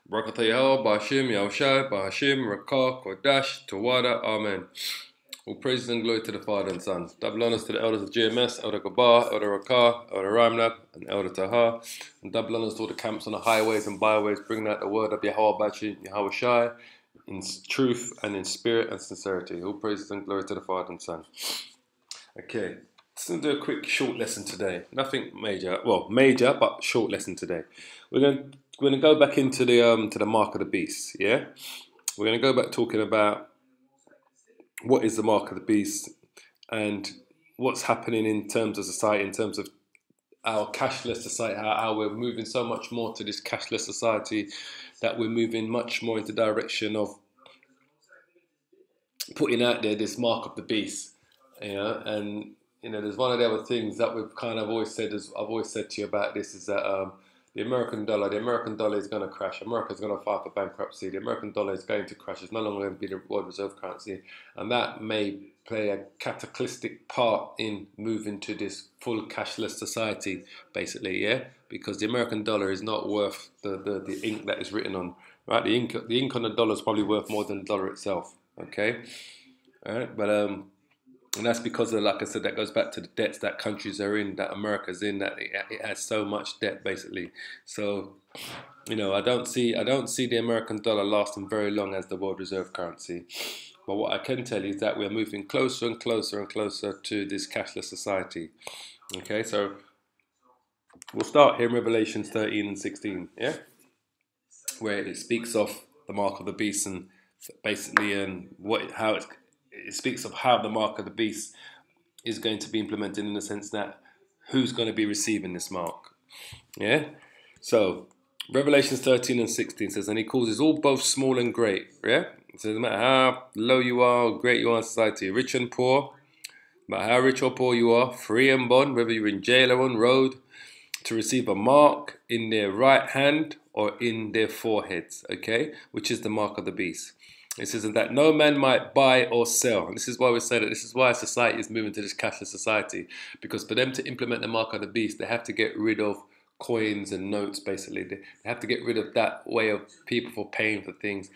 Barakatayahu, Bahashim, Yahushai, Bahashim, Rakah, Kodash, Tawada, Amen. All praises and glory to the Father and Son. Double honors to the elders of GMS, Elder Gabah, Elder Rakah, Elder Ramlab, and Elder Taha. And double honors to all the camps on the highways and byways, bringing out the word of Yahweh Bachi, Yahushai, in truth and in spirit and sincerity. All praises and glory to the Father and Son. Okay, let's do a quick short lesson today. Nothing major, well, major but short lesson today. We're going to go back into the mark of the beast. Yeah, we're going to go back talking about what is the mark of the beast and what's happening in terms of society, in terms of our cashless society, how we're moving so much more to this cashless society, that we're moving much more into the direction of putting out there this mark of the beast, and there's one of the other things that we've kind of always said, as I've always said to you about this, is that the American dollar is going to crash. America's going to file for bankruptcy. The American dollar is going to crash. It's no longer going to be the world reserve currency, and that may play a cataclysmic part in moving to this full cashless society, basically, yeah. Because the American dollar is not worth the ink that is written on, right? The ink on the dollar is probably worth more than the dollar itself. Okay, all right, but and that's because of, like I said, that goes back to the debts that countries are in, that America's in, that it has so much debt, basically. So, I don't see the American dollar lasting very long as the world reserve currency. But what I can tell you is that we're moving closer and closer and closer to this cashless society. Okay, so we'll start here in Revelations 13 and 16, yeah, where it speaks of the mark of the beast, and basically, and how it speaks of how the mark of the beast is going to be implemented, in the sense that who's going to be receiving this mark. Yeah. So Revelations 13 and 16 says, and he causes all, both small and great. Yeah. It says, no matter how low you are, or great you are in society, rich and poor, no matter how rich or poor you are, free and bond, whether you're in jail or on road, to receive a mark in their right hand or in their foreheads, okay, which is the mark of the beast. It says that no man might buy or sell. And this is why we say that this is why society is moving to this cashless society. Because for them to implement the mark of the beast, they have to get rid of coins and notes, basically. They have to get rid of that way of people for paying for things,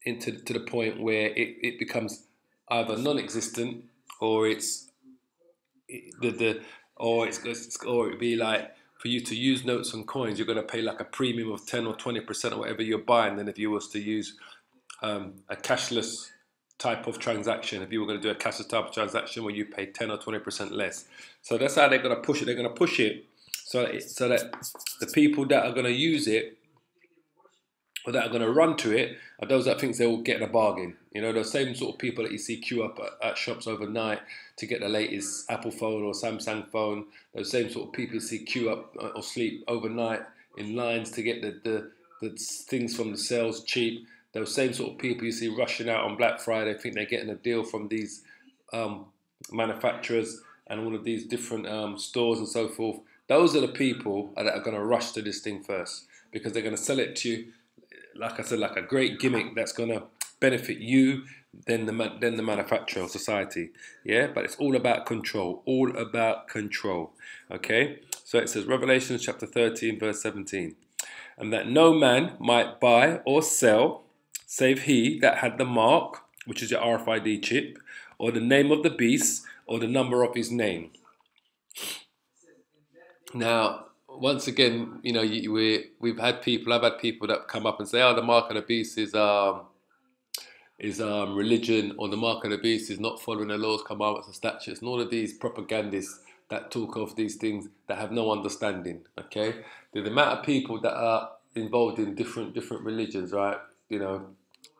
to the point where it becomes either non-existent, or or it'd be like, for you to use notes and coins, you're going to pay like a premium of 10 or 20% or whatever you're buying than if you was to use a cashless type of transaction. If you were going to do a cashless type of transaction where you pay 10 or 20% less. So that's how they're going to push it. They're going to push it so that the people that are going to use it, or that are going to run to it, are those that think they will get a bargain. Those same sort of people that you see queue up at shops overnight to get the latest Apple phone or Samsung phone. Those same sort of people you see queue up or sleep overnight in lines to get the things from the sales cheap. Those same sort of people you see rushing out on Black Friday, think they're getting a deal from these manufacturers and all of these different stores and so forth. Those are the people that are going to rush to this thing first, because they're going to sell it to you, like I said, like a great gimmick that's going to benefit you, then the manufacturer or society. Yeah, but it's all about control. All about control. Okay, so it says Revelation chapter 13 verse 17, and that no man might buy or sell save he that had the mark, which is your RFID chip, or the name of the beast, or the number of his name. Now, once again, I've had people that come up and say, "Oh, the mark of the beast is religion," or the mark of the beast is not following the laws, commandments, and statutes, and all of these propagandists that talk of these things that have no understanding. Okay, the amount of people that are involved in different religions, right?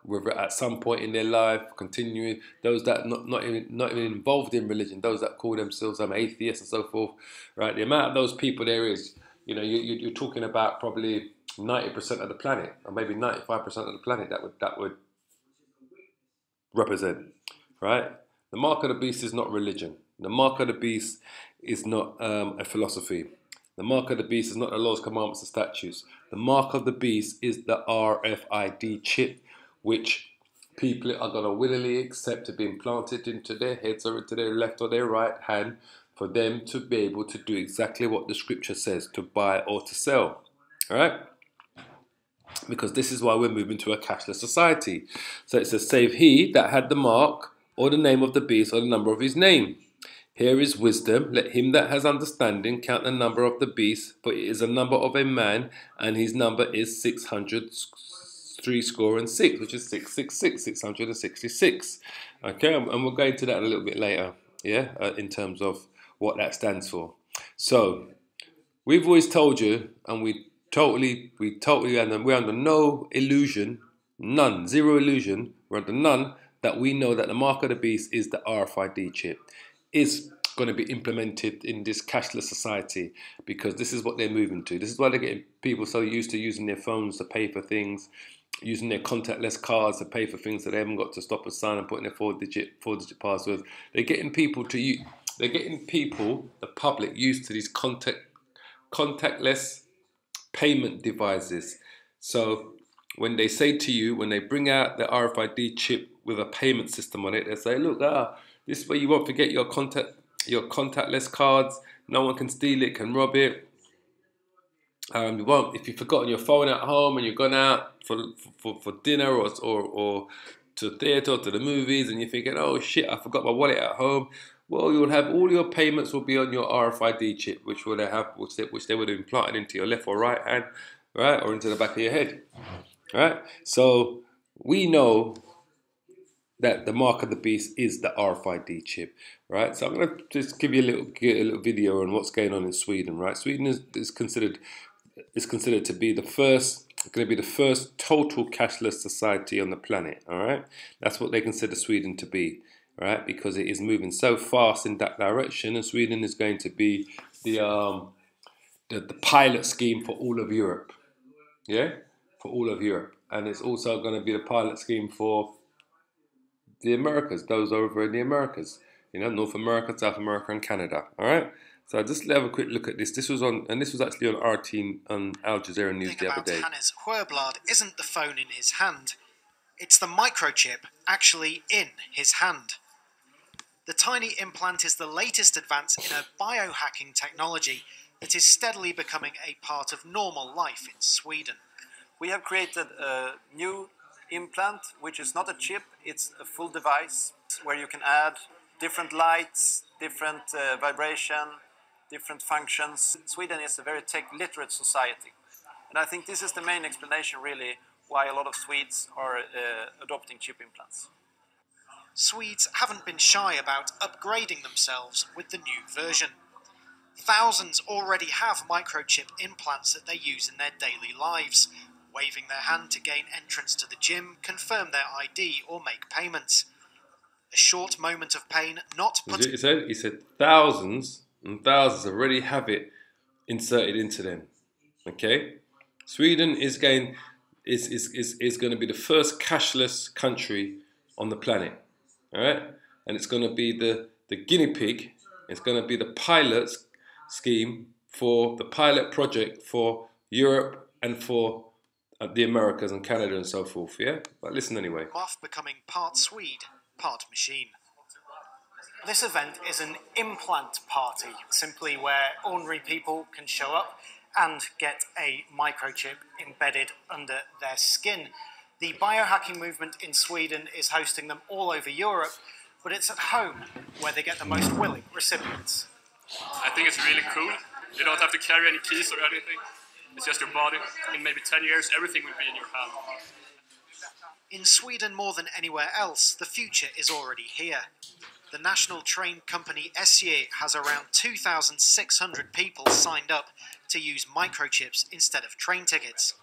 Whether at some point in their life, continuing, those that not even involved in religion, those that call themselves atheists and so forth, right? The amount of those people there is, you're talking about probably 90% of the planet, or maybe 95% of the planet that would represent, right? The mark of the beast is not religion. The mark of the beast is not a philosophy. The mark of the beast is not the laws, commandments, and statutes. The mark of the beast is the RFID chip, which people are going to willingly accept to be implanted into their heads or into their left or their right hand, for them to be able to do exactly what the scripture says, to buy or to sell. All right? because this is why we're moving to a cashless society. So it says, save he that had the mark, or the name of the beast, or the number of his name. Here is wisdom. Let him that has understanding count the number of the beast, for it is a number of a man, and his number is 666, which is 666, 666. Okay, and we'll go into that a little bit later, yeah, in terms of what that stands for. So we've always told you, and we're under no illusion, none, zero illusion, we're under none, that we know that the mark of the beast is the RFID chip. Is going to be implemented in this cashless society, because this is what they're moving to. This is why they're getting people so used to using their phones to pay for things, using their contactless cards to pay for things that they haven't got to stop and sign and putting their four-digit passwords. They're getting people, the public, used to these contactless payment devices. So when they say to you, when they bring out the RFID chip with a payment system on it, they say, look, this is where you won't forget your contactless cards. No one can steal it, can rob it. You won't, if you've forgotten your phone at home and you've gone out for dinner or to the theatre or to the movies, and you're thinking, oh shit, I forgot my wallet at home. Well, you'll have all your payments will be on your RFID chip, which they would have implanted into your left or right hand, right, or into the back of your head, right? So we know that the mark of the beast is the RFID chip, right? So I'm going to just give you a little video on what's going on in Sweden, right? Sweden is considered to be the first total cashless society on the planet, all right? That's what they consider Sweden to be, right? Because it is moving so fast in that direction, and Sweden is going to be the pilot scheme for all of Europe, yeah, for all of Europe, and it's also going to be the pilot scheme for the Americas, those over in the Americas, you know, North America, South America, and Canada. All right. So just have a quick look at this. This was actually on RT on Al Jazeera News the other day. Hannes Huerblad isn't the phone in his hand; it's the microchip actually in his hand. The tiny implant is the latest advance in a biohacking technology that is steadily becoming a part of normal life in Sweden. We have created a new implant, which is not a chip, it's a full device where you can add different lights, different vibration, different functions. Sweden is a very tech-literate society, and I think this is the main explanation really why a lot of Swedes are adopting chip implants. Swedes haven't been shy about upgrading themselves with the new version. Thousands already have microchip implants that they use in their daily lives, waving their hand to gain entrance to the gym, confirm their ID, or make payments. A short moment of pain not put... He said thousands and thousands already have it inserted into them. Okay? Sweden is going to be the first cashless country on the planet. Alright? And it's going to be the guinea pig. It's going to be the pilot scheme for the pilot project for Europe and for the Americas and Canada and so forth, yeah? But listen anyway. Off becoming part Swede, part machine. This event is an implant party, simply where ordinary people can show up and get a microchip embedded under their skin. The biohacking movement in Sweden is hosting them all over Europe, but it's at home where they get the most willing recipients. I think it's really cool. You don't have to carry any keys or anything. It's just your body. In maybe 10 years, everything will be in your hand. In Sweden, more than anywhere else, the future is already here. The national train company SJ has around 2,600 people signed up to use microchips instead of train tickets.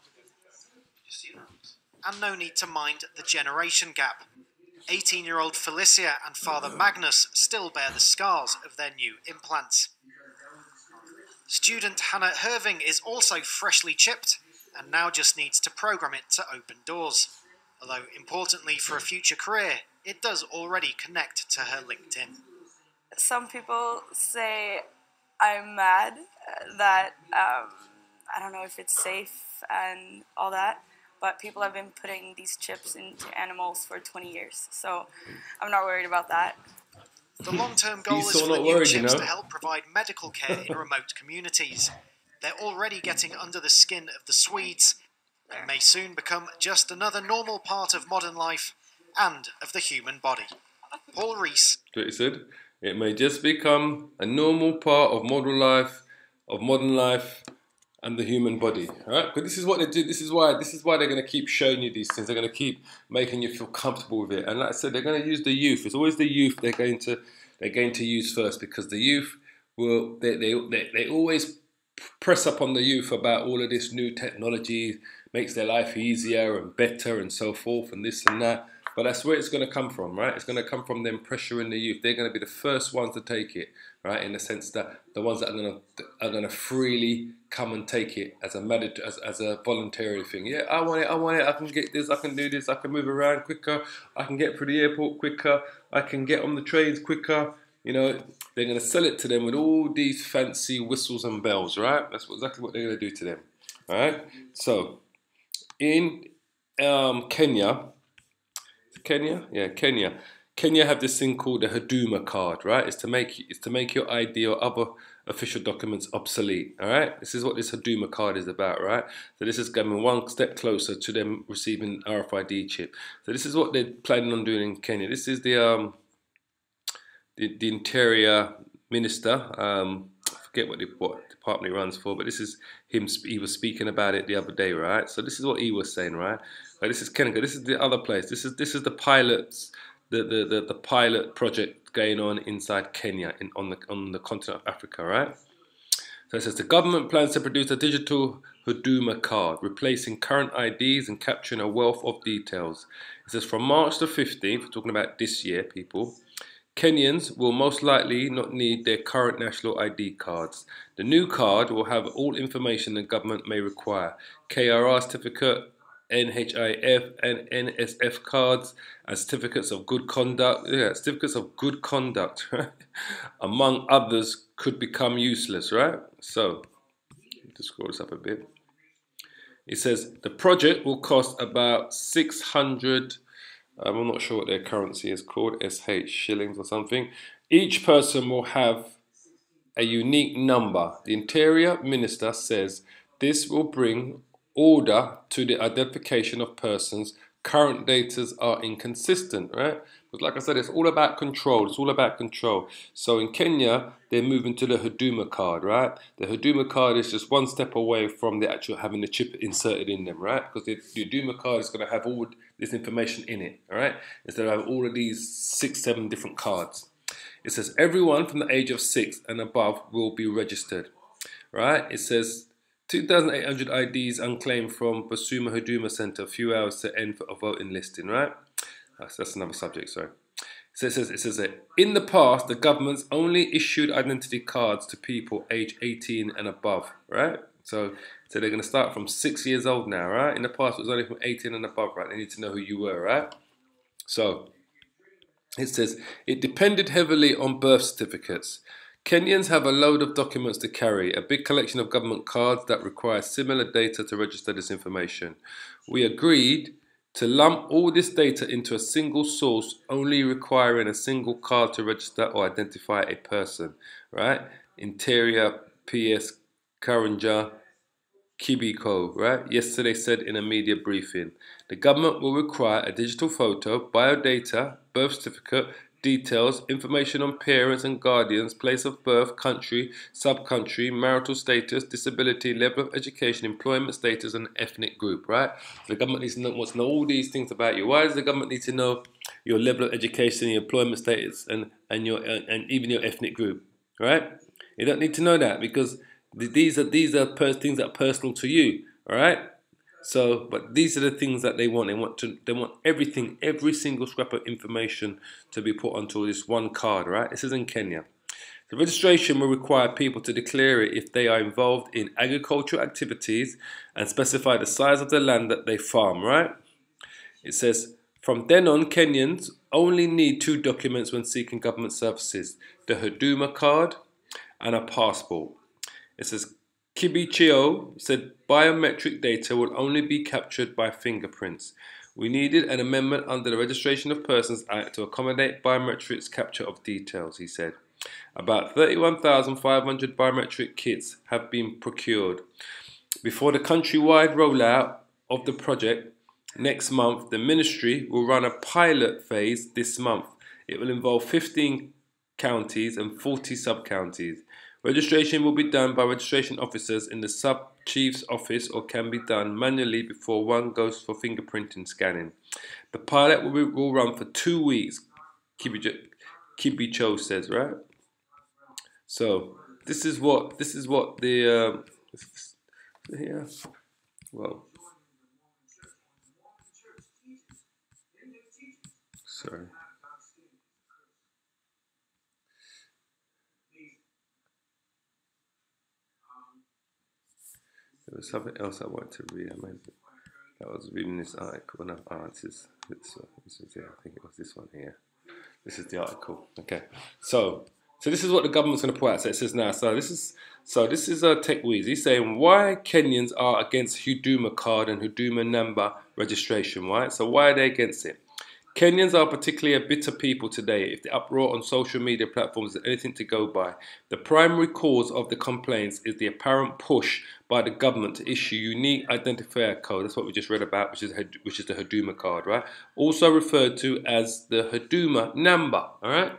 And no need to mind the generation gap. 18-year-old Felicia and father Magnus still bear the scars of their new implants. Student Hannah Herving is also freshly chipped and now just needs to program it to open doors. Although, importantly for a future career, it does already connect to her LinkedIn. Some people say I'm mad that I don't know if it's safe and all that, but people have been putting these chips into animals for 20 years, so I'm not worried about that. The long-term goal is for the new chips to help provide medical care in remote communities. They're already getting under the skin of the Swedes, and may soon become just another normal part of modern life and of the human body. Paul Rees. That's what he said. It may just become a normal part of modern life, and the human body. All right? But this is what they do. This is why they're going to keep showing you these things. They're going to keep making you feel comfortable with it. And like I said, they're going to use the youth. It's always the youth they're going to use first, because the youth will they always press up on the youth about all of this new technology, makes their life easier and better and so forth and this and that. But that's where it's going to come from, right? It's going to come from them pressuring the youth. They're going to be the first ones to take it, right? In the sense that the ones that are going to freely come and take it as a voluntary thing. Yeah, I want it. I can get this. I can do this. I can move around quicker. I can get through the airport quicker. I can get on the trains quicker. You know, they're going to sell it to them with all these fancy whistles and bells, right? That's exactly what they're going to do to them, all right? So, in Kenya. Kenya have this thing called the Huduma card, right? It's to make your ID or other official documents obsolete, all right? This is what this Huduma card is about, right? So this is going one step closer to them receiving RFID chip. So this is what they're planning on doing in Kenya. This is the Interior Minister. I forget what department he runs for, but this is him. He was speaking about it the other day, right? So this is what he was saying, right? This is Kenya. This is the other place. This is the pilots, the pilot project going on inside Kenya on the continent of Africa, right? So it says the government plans to produce a digital Huduma card, replacing current IDs and capturing a wealth of details. It says from March the 15th, we're talking about this year, people, Kenyans will most likely not need their current national ID cards. The new card will have all information the government may require: KRR certificate, NHIF and NSF cards, and certificates of good conduct. Yeah, certificates of good conduct, right? Among others, could become useless, right? So, just scroll this up a bit. It says the project will cost about 600. I'm not sure what their currency is called, SH shillings or something. Each person will have a unique number. The Interior Minister says this will bring order to the identification of persons. Current data are inconsistent, right? Because like I said, it's all about control. It's all about control. So in Kenya, they're moving to the Huduma card, right? The Huduma card is just one step away from the actual having the chip inserted in them, right? Because the Huduma card is going to have all this information in it, all right? Instead of having all of these 6-7 different cards. It says everyone from the age of 6 and above will be registered, right? It says 2,800 IDs unclaimed from Basuma Huduma Center, a few hours to end for a voting listing, right? That's another subject, sorry. So it says that in the past, the government's only issued identity cards to people aged 18 and above, right? So they're going to start from 6 years old now, right? In the past, it was only from 18 and above, right? They need to know who you were, right? So it says it depended heavily on birth certificates. Kenyans have a load of documents to carry, a big collection of government cards that require similar data to register this information. We agreed to lump all this data into a single source, only requiring a single card to register or identify a person, right? Interior PS Karanja Kibiko, right? Yesterday said in a media briefing. The government will require a digital photo, biodata, birth certificate, details, information on parents and guardians, place of birth, country, subcountry, marital status, disability, level of education, employment status, and ethnic group, right? The government wants to know all these things about you. Why does the government need to know your level of education, your employment status, and even your ethnic group, right? You don't need to know that because these are things that are personal to you, all right? So, but these are the things that they want. They want everything, every single scrap of information to be put onto this one card, right? This is in Kenya. The registration will require people to declare it if they are involved in agricultural activities and specify the size of the land that they farm, right? It says, from then on, Kenyans only need 2 documents when seeking government services: the Huduma card and a passport. It says, Kibichio said biometric data will only be captured by fingerprints. We needed an amendment under the Registration of Persons Act to accommodate biometrics capture of details, he said. About 31,500 biometric kits have been procured. Before the countrywide rollout of the project next month. The ministry will run a pilot phase this month. It will involve 15 counties and 40 sub-counties. Registration will be done by registration officers in the sub-chief's office or can be done manually before one goes for fingerprinting scanning. The pilot will run for 2 weeks, Kibi Cho says, right? So this is what the yeah. Well, sorry. There was something else I wanted to read. I was reading this article. No, this is yeah, I think it was this one here. This is the article. Okay, so this is what the government's going to put out. So it says now. So this is Tech Weezy. He's saying why Kenyans are against Huduma card and Huduma number registration. Right. So why are they against it? Kenyans are particularly a bitter people today. If the uproar on social media platforms is anything to go by, the primary cause of the complaints is the apparent push by the government to issue unique identifier code. That's what we just read about, which is the Huduma card, right? Also referred to as the Huduma number, all right?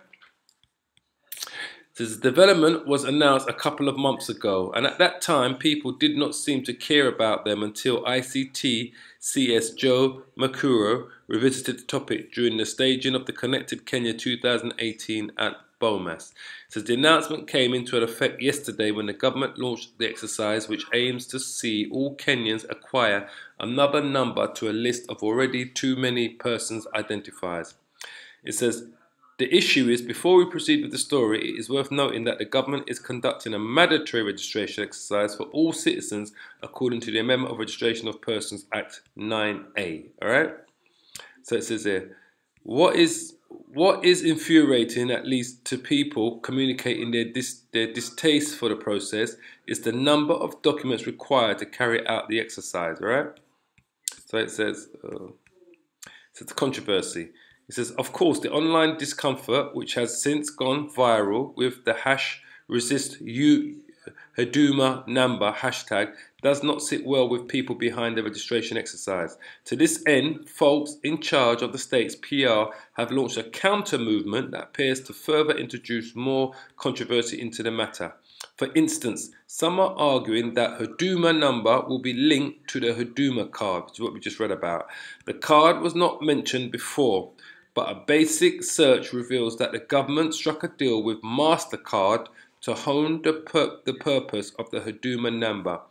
This development was announced a couple of months ago, and at that time, people did not seem to care about them until ICT CS Joe Makuro revisited the topic during the staging of the Connected Kenya 2018 at Bomas. So the announcement came into effect yesterday when the government launched the exercise, which aims to see all Kenyans acquire another number to a list of already too many persons' identifiers. It says, the issue is, before we proceed with the story, it is worth noting that the government is conducting a mandatory registration exercise for all citizens according to the Amendment of Registration of Persons Act 9A. All right? So it says here, what is infuriating, at least to people communicating their distaste for the process, is the number of documents required to carry out the exercise. All right? So it says, it's a controversy. It says, of course, the online discomfort, which has since gone viral with the #ResistHuduma number hashtag, does not sit well with people behind the registration exercise. To this end, folks in charge of the state's PR have launched a counter movement that appears to further introduce more controversy into the matter. For instance, some are arguing that Huduma number will be linked to the Huduma card, which is what we just read about. The card was not mentioned before, but a basic search reveals that the government struck a deal with MasterCard to hone the purpose of the Huduma number.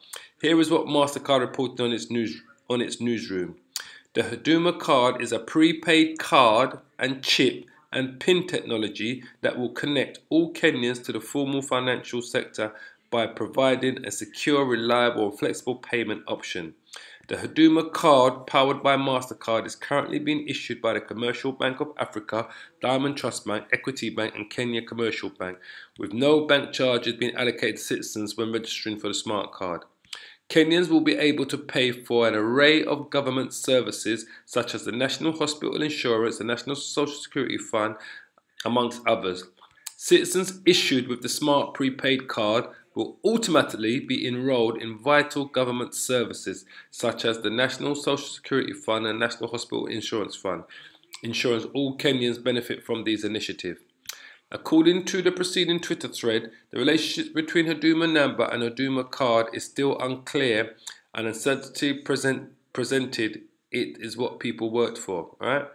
Here is what MasterCard reported on its newsroom. The Huduma card is a prepaid card and chip and PIN technology that will connect all Kenyans to the formal financial sector by providing a secure, reliable, and flexible payment option. The Huduma card, powered by MasterCard, is currently being issued by the Commercial Bank of Africa, Diamond Trust Bank, Equity Bank, and Kenya Commercial Bank, with no bank charges being allocated to citizens when registering for the smart card. Kenyans will be able to pay for an array of government services such as the National Hospital Insurance, the National Social Security Fund, amongst others. Citizens issued with the smart prepaid card will automatically be enrolled in vital government services such as the National Social Security Fund and National Hospital Insurance Fund, ensuring all Kenyans benefit from these initiatives. According to the preceding Twitter thread, the relationship between Huduma number and Huduma card is still unclear, and uncertainty presented it is what people worked for. All right.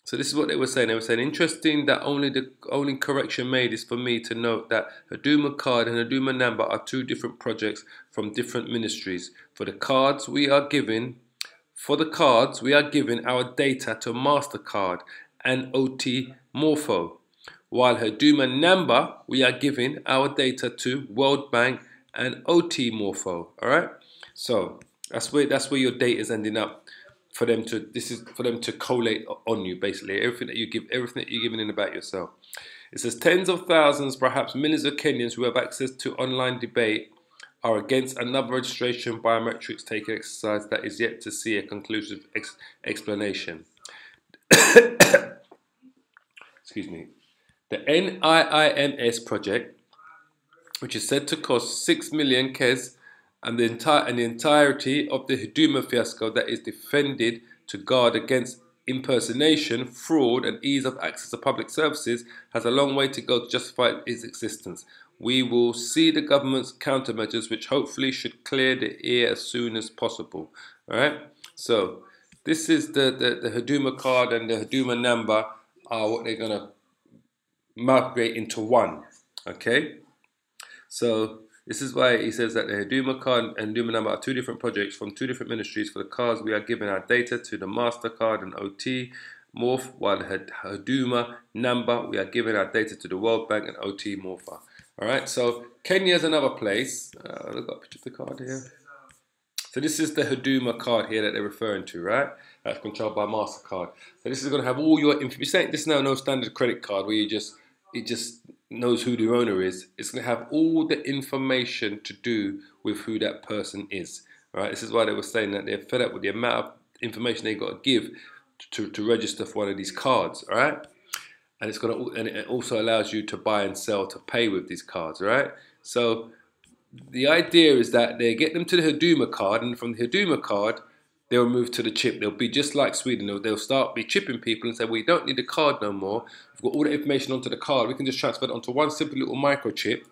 So this is what they were saying. They were saying, interesting that the only correction made is for me to note that Huduma card and Huduma number are two different projects from different ministries. For the cards we are giving our data to MasterCard and OT Morpho, while Huduma number we are giving our data to World Bank and OT Morpho. All right. So that's where your data is ending up. For them to collate on you, basically everything that you're giving in about yourself. It says tens of thousands, perhaps millions of Kenyans who have access to online debate are against another registration biometrics taking exercise that is yet to see a conclusive explanation. Excuse me. The NIIMS project, which is said to cost 6 million KES, and the entirety of the Huduma fiasco that is defended to guard against impersonation, fraud, and ease of access to public services has a long way to go to justify its existence. We will see the government's countermeasures, which hopefully should clear the air as soon as possible. All right. So this is the Huduma card and the Huduma number are what they're gonna migrate into one. Okay. So this is why he says that the Huduma card and Huduma number are two different projects from two different ministries. For the cards, we are giving our data to the MasterCard and OT Morph, while the Huduma number, we are giving our data to the World Bank and OT Morpher. All right, so Kenya is another place. I've got a picture of the card here. So this is the Huduma card here that they're referring to, right? That's controlled by MasterCard. So this is going to have all your information. This is now no standard credit card where it just knows who the owner is. It's going to have all the information to do with who that person is. Right? This is why they were saying that they're fed up with the amount of information they got to give to register for one of these cards. All right, and it also allows you to buy and sell, to pay with these cards. All right, so the idea is that they get them to the Huduma card, and from the Huduma card, they'll move to the chip. They'll be just like Sweden. They'll start be chipping people and say, well, you don't need the card no more. We've got all the information onto the card. We can just transfer it onto one simple little microchip.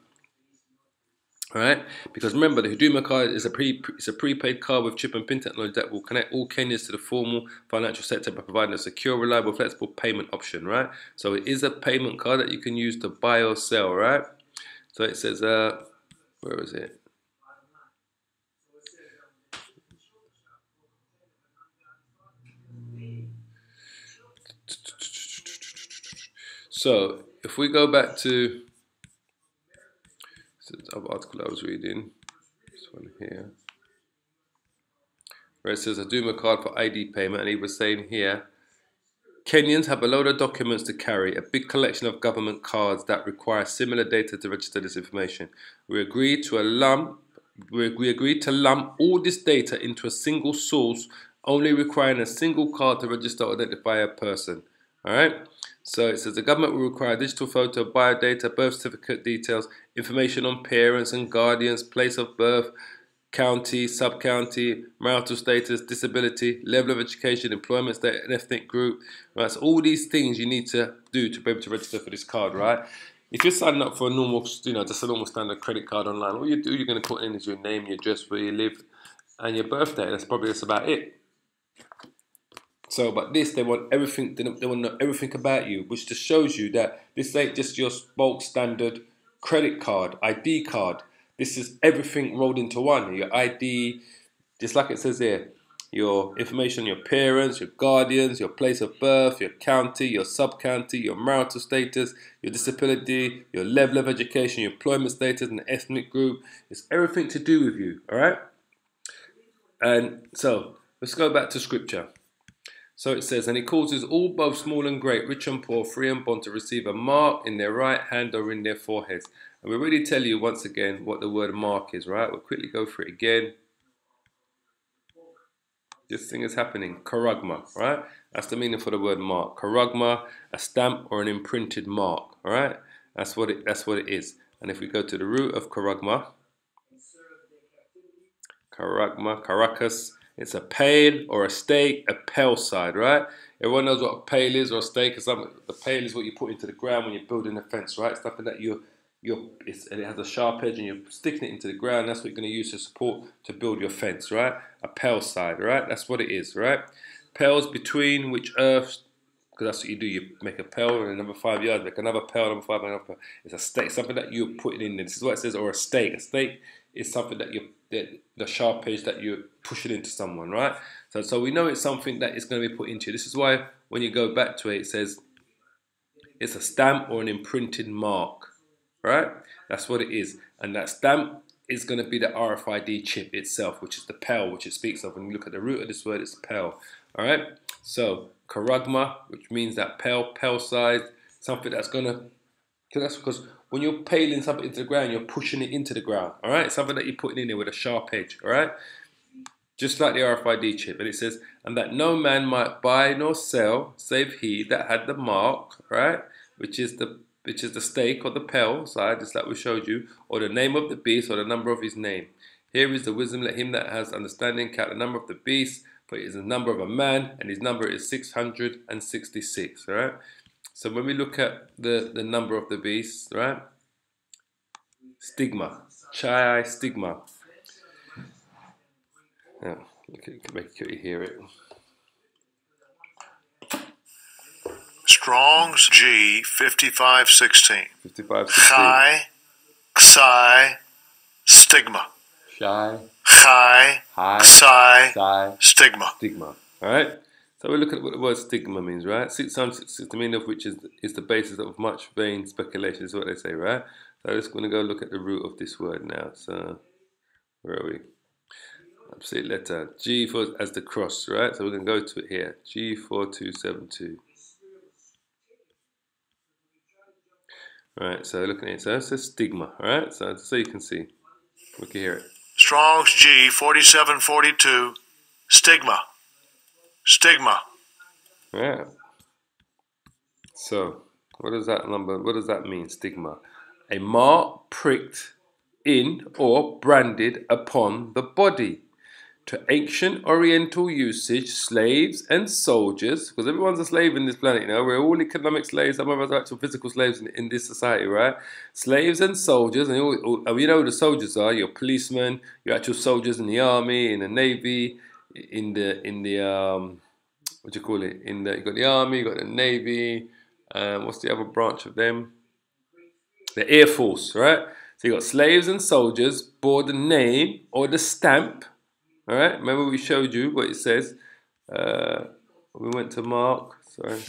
All right? Because remember, the Huduma card is a prepaid card with chip and pin technology that will connect all Kenyans to the formal financial sector by providing a secure, reliable, flexible payment option. Right? So it is a payment card that you can use to buy or sell. Right? So it says, where is it? So if we go back to the article I was reading, this one here, where it says a Huduma card for ID payment, and he was saying here, Kenyans have a load of documents to carry, a big collection of government cards that require similar data to register this information. We agreed to lump all this data into a single source, only requiring a single card to register or identify a person. All right. So it says the government will require digital photo, biodata, birth certificate details, information on parents and guardians, place of birth, county, subcounty, marital status, disability, level of education, employment status, and ethnic group. Right, so all these things you need to do to be able to register for this card, right? If you're signing up for a normal, just a normal standard credit card online, all you're going to put in is your name, your address, where you live, and your birthday. That's about it. So, but this, they want everything. They want to know everything about you, which just shows you that this ain't just your bulk standard credit card, ID card. This is everything rolled into one. Your ID, just like it says here, your information on your parents, your guardians, your place of birth, your county, your subcounty, your marital status, your disability, your level of education, your employment status, and the ethnic group. It's everything to do with you, all right? And so, let's go back to scripture. So it says, and he causes all, both small and great, rich and poor, free and bond, to receive a mark in their right hand or in their foreheads. And we really tell you once again what the word mark is, right? We'll quickly go through it again. This thing is happening. Karagma, right? That's the meaning for the word mark. Karagma, a stamp or an imprinted mark, all right? That's what it is. And if we go to the root of karagma, Caracas, it's a pale or a stake, a pale side, right? Everyone knows what a pale is or a stake. The pale is what you put into the ground when you're building a fence, right? It's something that and it has a sharp edge and you're sticking it into the ground. That's what you're going to use to support to build your fence, right? A pale side, right? That's what it is, right? Pales between which earths, because that's what you do. You make a pale and another 5 yards, make another pale, another 5, another pale. It's a stake, something that you're putting in there. This is what it says, or a stake. A stake is something that the sharp edge that you're pushing into someone, right? So we know it's something that is going to be put into you. This is why when you go back to it, it says it's a stamp or an imprinted mark, right? That's what it is. And that stamp is going to be the RFID chip itself, which is the PEL, which it speaks of. When you look at the root of this word, it's PEL, all right? So karagma, which means that PEL size, something that's going to, that's because when you're paling something into the ground, you're pushing it into the ground, all right? Something that you're putting in there with a sharp edge, all right? Just like the RFID chip. And it says, and that no man might buy nor sell, save he that had the mark, right? Which is the stake or the PEL side, just like we showed you, or the name of the beast or the number of his name. Here is the wisdom, let him that has understanding count the number of the beast, for it is the number of a man, and his number is 666, right? So when we look at the number of the beast, right? Stigma, chai stigma. Yeah, make sure you hear it. Strong's G 5516. 5516. Chai, Xi, stigma. Chai, Chai, Xi, stigma. Stigma. All right. So we look at what the word stigma means, right? 666, the meaning of which is the basis of much vain speculation, is what they say, right? So I'm just going to go look at the root of this word now. So where are we? Absolute letter G for as the cross, right? So we're going to go to it here. G4272. Alright, so looking at it, so it says stigma, alright? So you can see. We can hear it. Strong's G 4742. Stigma. Stigma. Yeah. So what does that mean, stigma? A mark pricked in or branded upon the body. To ancient Oriental usage, slaves and soldiers, because everyone's a slave in this planet, you know, we're all economic slaves, some of us are actual physical slaves in this society, right? Slaves and soldiers, and you know who the soldiers are, your policemen, your actual soldiers in the army, in the navy, in the what do you call it? You got the army, you got the navy, what's the other branch of them? The Air Force, right? So you got slaves and soldiers bore the name or the stamp. All right, remember we showed you what it says. We went to Mark, sorry.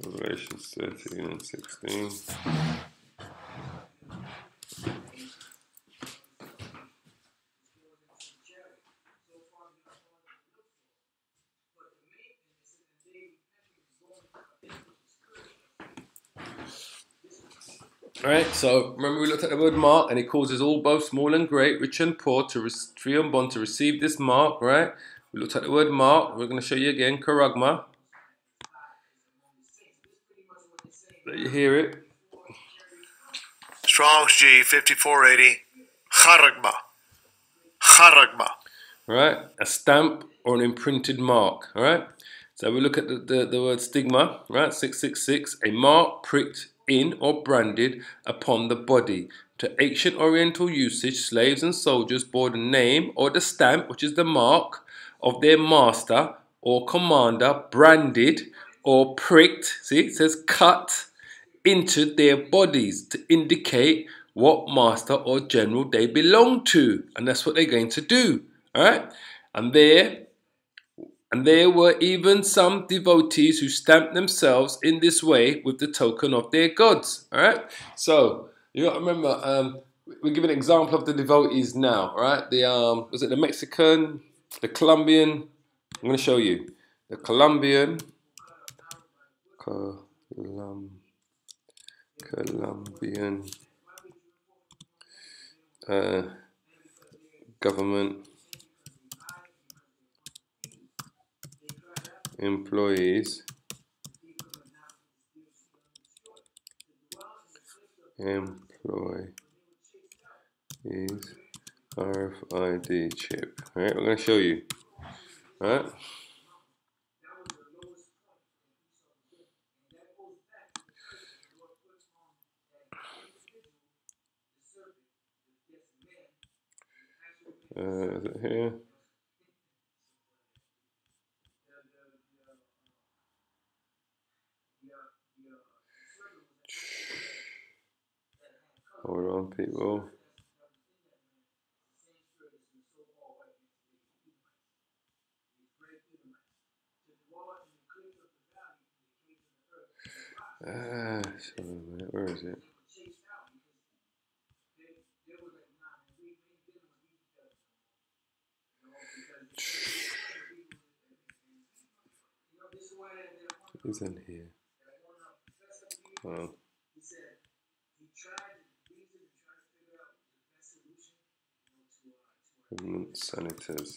Revelation 13 and 16. Alright, so remember we looked at the word mark, and it causes all, both small and great, rich and poor, free and bond, to receive this mark, right? We looked at the word mark, we're going to show you again, charagma. Let you hear it. Strong's G 5480. Charagma. Charagma. Right, a stamp or an imprinted mark, alright? So we look at the word stigma, right? 666, a mark pricked in or branded upon the body. To ancient Oriental usage, slaves and soldiers bore the name or the stamp, which is the mark, of their master or commander, branded or pricked, see it says cut, into their bodies to indicate what master or general they belong to. And that's what they're going to do, alright? And there were even some devotees who stamped themselves in this way with the token of their gods. All right. So you got to remember, we give an example of the devotees now. All right. The was it the Mexican, the Colombian? I'm going to show you the Colombian, government employees. RFID chip. Alright, we're going to show you. Alright. Is it here? Hold on, people. Where is it? It isn't here. Oh. Government senators.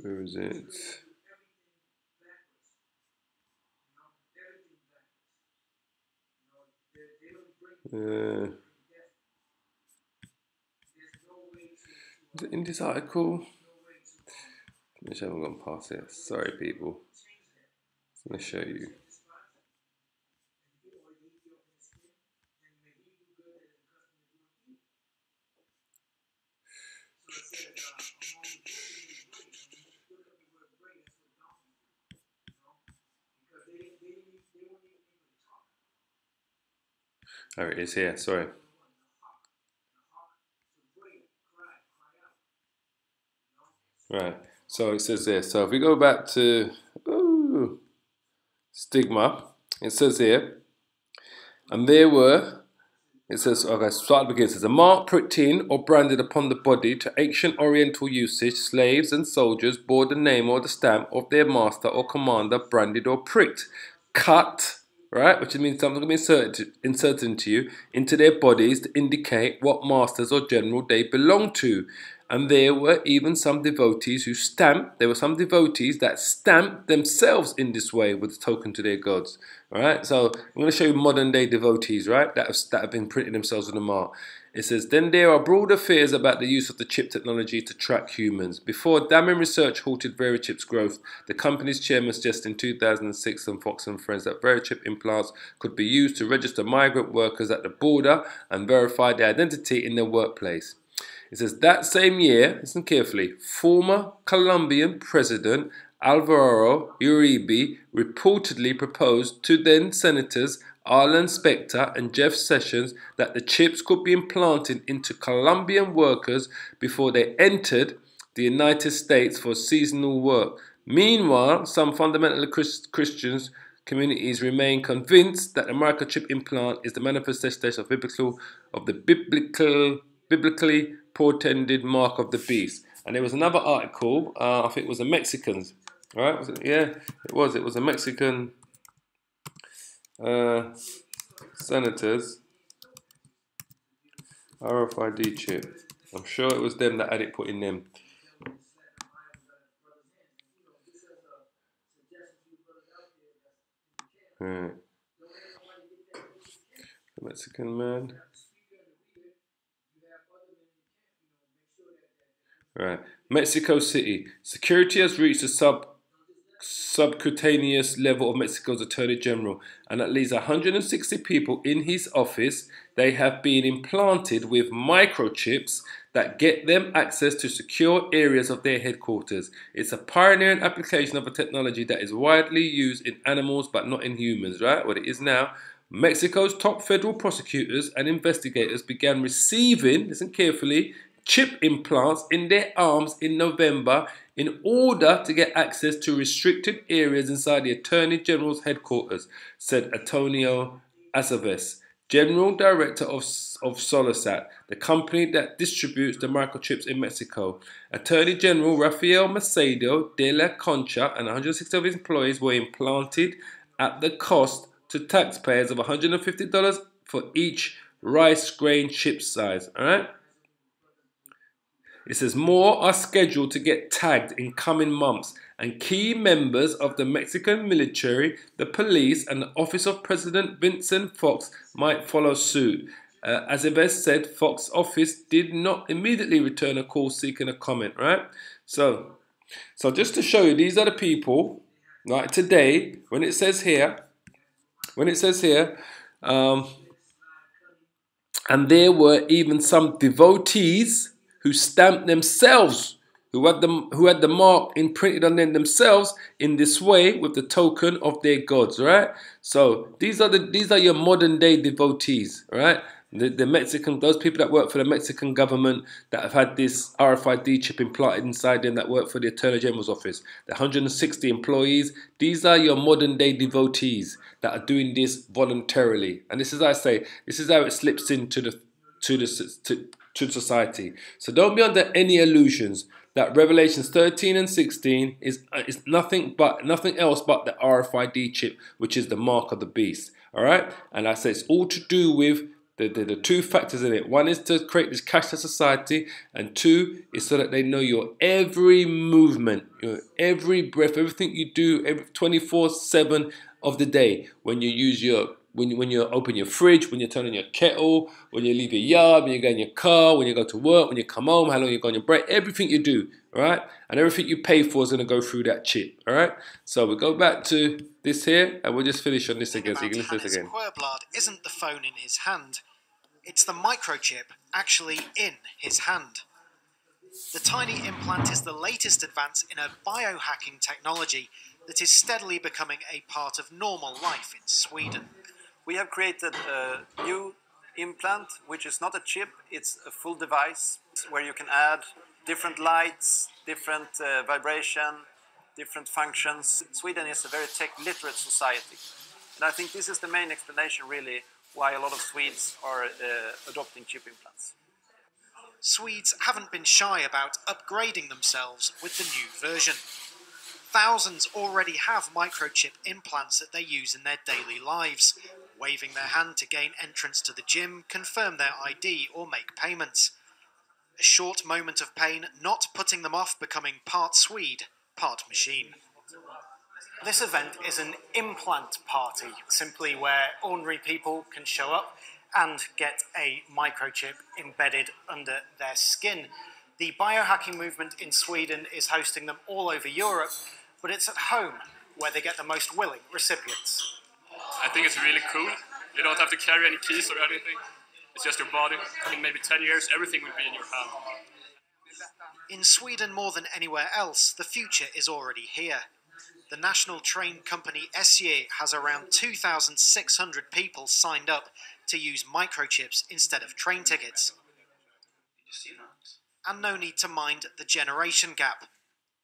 Where is it? Is it in this article? I haven't gone past it. Sorry, people. I'm going to show you. Oh, it is here. Sorry. Right. So it says there. So if we go back to stigma, it says here, and there were. It says, okay, start begins. It says, a mark pricked in or branded upon the body to ancient Oriental usage, slaves and soldiers bore the name or the stamp of their master or commander, branded or pricked, cut, right, which means something will be inserted into you, into their bodies to indicate what masters or general they belong to. And there were even some devotees who stamped, there were some devotees that stamped themselves in this way with a token to their gods. Alright, so I'm going to show you modern day devotees, right, that have been printing themselves with a mark. It says, then there are broader fears about the use of the chip technology to track humans. Before damning research halted Verichip's growth, the company's chairman suggested in 2006 on Fox and Friends that Verichip implants could be used to register migrant workers at the border and verify their identity in their workplace. It says that same year, listen carefully, former Colombian President Alvaro Uribe reportedly proposed to then Senators Arlen Specter and Jeff Sessions that the chips could be implanted into Colombian workers before they entered the United States for seasonal work. Meanwhile, some fundamentalist Christians communities remain convinced that the microchip implant is the manifestation of the biblically portended mark of the beast. And there was another article, I think it was the Mexicans, right? Was it? Yeah, it was. It was a Mexican senators RFID chip. I'm sure it was them that had it put in them. Right. The Mexican man. Right. Mexico City. Security has reached a subcutaneous level of Mexico's Attorney General, and at least 160 people in his office, they have been implanted with microchips that get them access to secure areas of their headquarters. It's a pioneering application of a technology that is widely used in animals but not in humans, right? What it is now. Mexico's top federal prosecutors and investigators began receiving, listen carefully, chip implants in their arms in November in order to get access to restricted areas inside the Attorney General's headquarters, said Antonio Aceves, General Director of Solosat, the company that distributes the microchips in Mexico. Attorney General Rafael Macedo de la Concha and 160 of his employees were implanted at the cost to taxpayers of $150 for each rice grain chip size. All right? It says more are scheduled to get tagged in coming months, and key members of the Mexican military, the police, and the office of President Vincent Fox might follow suit. As Ives said, Fox's office did not immediately return a call seeking a comment, right? So just to show you, these are the people, right, today, when it says here, and there were even some devotees who stamped themselves, who had the mark imprinted on them themselves in this way with the token of their gods, right? So these are your modern day devotees, right? The Mexican, those people that work for the Mexican government that have had this RFID chip implanted inside them that work for the Attorney General's office. The 160 employees, these are your modern day devotees that are doing this voluntarily. And this is, I say, this is how it slips into to society. So don't be under any illusions that Revelations 13 and 16 is nothing else but the RFID chip, which is the mark of the beast. All right, and I say it's all to do with The two factors in it. One is to create this cashless society, and two is so that they know your every movement, your every breath, everything you do, every 24/7 of the day. When you use your when you open your fridge, when you turn on your kettle, when you leave your yard, when you go in your car, when you go to work, when you come home, how long you go on your break, everything you do, all right? And everything you pay for is going to go through that chip, all right? So we go back to this here, and we'll just finish on this again, so you can listen to this again. Querblad isn't the phone in his hand. It's the microchip actually in his hand. The tiny implant is the latest advance in a biohacking technology that is steadily becoming a part of normal life in Sweden. We have created a new implant, which is not a chip, it's a full device where you can add different lights, different vibration, different functions. Sweden is a very tech-literate society. And I think this is the main explanation, really, why a lot of Swedes are adopting chip implants. Swedes haven't been shy about upgrading themselves with the new version. Thousands already have microchip implants that they use in their daily lives, waving their hand to gain entrance to the gym, confirm their ID or make payments. A short moment of pain not putting them off becoming part Swede, part machine. This event is an implant party, simply where ordinary people can show up and get a microchip embedded under their skin. The biohacking movement in Sweden is hosting them all over Europe, but it's at home where they get the most willing recipients. I think it's really cool. You don't have to carry any keys or anything. It's just your body. In maybe 10 years, everything will be in your hand. In Sweden more than anywhere else, the future is already here. The national train company SJ has around 2,600 people signed up to use microchips instead of train tickets. And no need to mind the generation gap.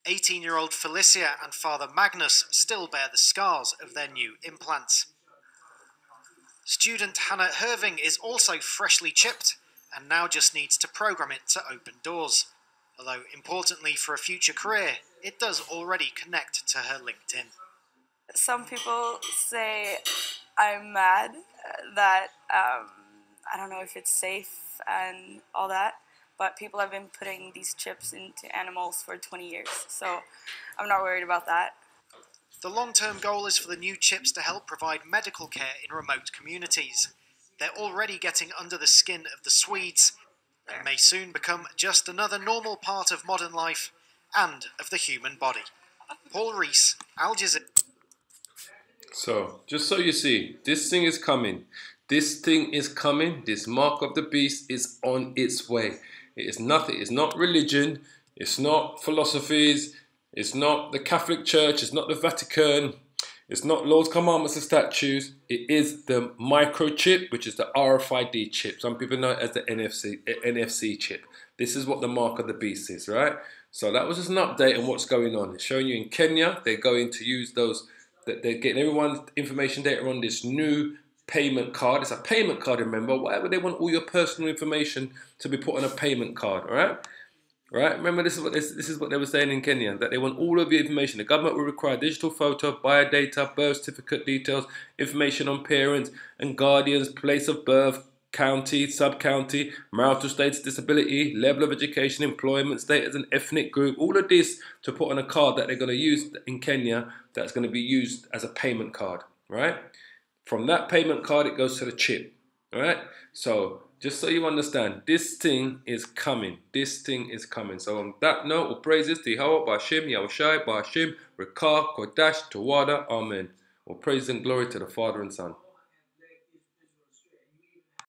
18-year-old Felicia and father Magnus still bear the scars of their new implants. Student Hannah Herving is also freshly chipped and now just needs to program it to open doors. Although, importantly for a future career, it does already connect to her LinkedIn. Some people say I'm mad that I don't know if it's safe and all that, but people have been putting these chips into animals for 20 years, so I'm not worried about that. The long-term goal is for the new chips to help provide medical care in remote communities. They're already getting under the skin of the Swedes and may soon become just another normal part of modern life and of the human body. Paul Rees, Al Jazeera. So, just so you see, this thing is coming. This thing is coming. This mark of the beast is on its way. It is nothing. It's not religion. It's not philosophies. It's not the Catholic Church. It's not the Vatican. It's not Lord's commandments and statutes. It is the microchip, which is the RFID chip. Some people know it as the NFC chip. This is what the mark of the beast is, right? So that was just an update on what's going on. It's showing you in Kenya, they're going to use those, that they're getting everyone's information data on this new payment card. It's a payment card, remember? Whatever they want all your personal information to be put on a payment card, all right? Right? Remember, this is what they were saying in Kenya, that they want all of your information. The government will require digital photo, biodata, birth certificate details, information on parents and guardians, place of birth, county, subcounty, marital status, disability, level of education, employment status, and ethnic group. All of this to put on a card that they're going to use in Kenya that's going to be used as a payment card, right? From that payment card, it goes to the chip, all right? So, just so you understand, this thing is coming. This thing is coming. So on that note, all praises to Yahweh, Ba'Hashem, Yahushai, Ba'Hashem, Rekah, Kodash, Tawada, Amen. All praise and glory to the Father and Son.